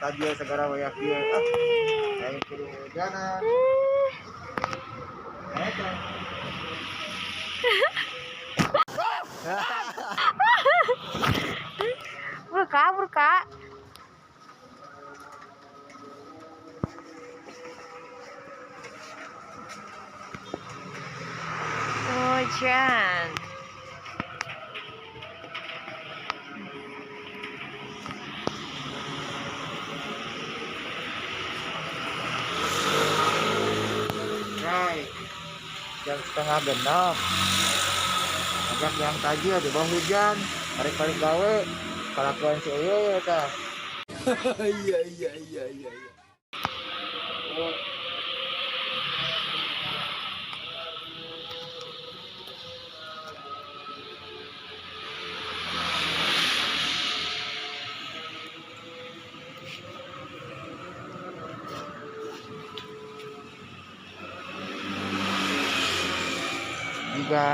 tajil segara wayak kieu. Ah, lain kudu hujanan. Eta. Kabur kak. Hujan. Right. Jam setengah genap. Ajak yang tajil di bawah hujan. Balik-balik gawe. Kalakuan si Uyo ya tah. Iya. Oh. Juga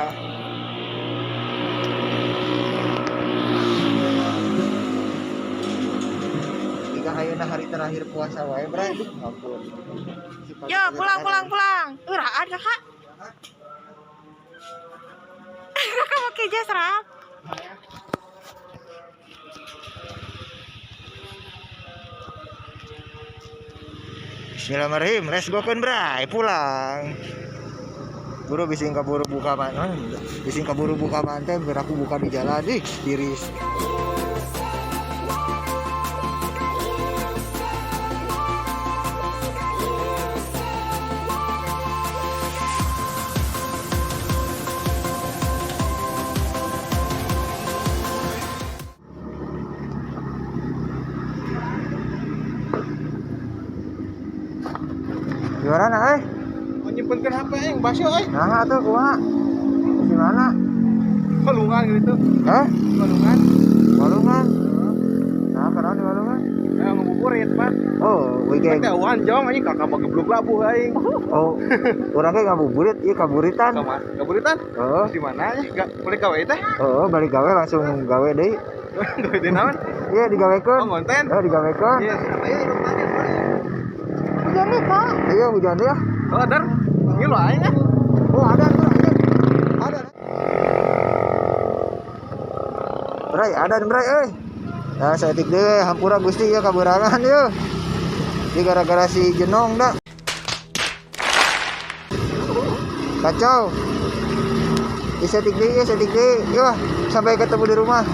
ayeuna hari terakhir puasa wae bray. Ampun. Yo pulang. Uraan kakak. Kakak pakai jas rak. Bismillahirrahmanirrahim. Let's go kan bray, pulang. Buru bising kaburu buka mantan. Bising kaburu buka mantan, beraku buka di jalan ih, tiris. Gimana nak Mau nyimpenkan HP yang basyo Nah tuh kumaha? Di mana? Balungan gitu. Hah? Balungan. Walungan. Nah, karena di Walungan. Ngabuburit, Pak. Oh, weekend. Teh wan jong anjing kakak mah geblok labuh aing. Oh, orang kayak ngabuburit, iya kaburitan. Kaburitan? Oh, Di mana ya? Enggak boleh gawe teh. oh, balik gawe langsung gawe deh. Gawe di naon? Iya digawekeun. Oh, konten. Oh, digawekeun. Iya, katanya lu tanya boleh. Hujan nih kak. Iya hujan ya. Oh, dar. Ini lo aing ah. Oh, ada tuh. Ada. Bray, ada bray euy. Nah, saya tik deh hampura Gusti ya kaburangan yeuh. Ini gara-gara si Jenong dah. Kacau. Setik deh. Yuk, sampai ketemu di rumah.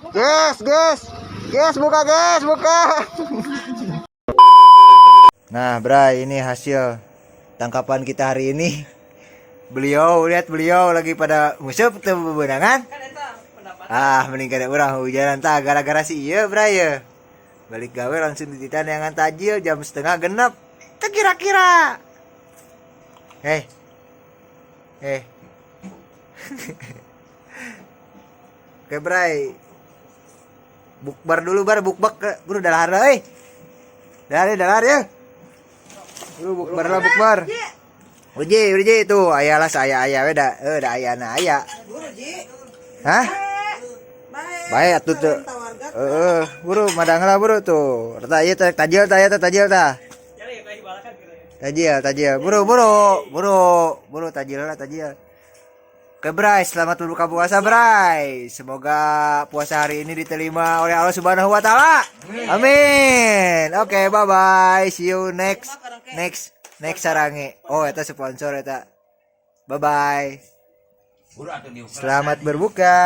Guys, buka. Nah, Bray, ini hasil tangkapan kita hari ini. Beliau lagi pada musuh ketemu bebenangan. Mending kada urang hujanan tah gara-gara si ieu Bray ya. Balik gawe langsung dititan yang tajil jam setengah genep. Teu kira-kira. Hei. Oke Bray. Bukbar dulu bukbak buru dahar euy. Dahar ya. Buru bukbar. Uji tuh ayalah saya we da ayana aya. Hah? Baik atuh tuh. Buru madangna buru tuh. Eta ieu teh tajil tah. Tajil. Buru tajil. Oke Bray, selamat berbuka puasa Bray. Semoga puasa hari ini diterima oleh Allah Subhanahu wa taala. Amin. Oke, bye bye. See you next sarange. Oh, eta sponsor eta. Bye bye. Selamat berbuka.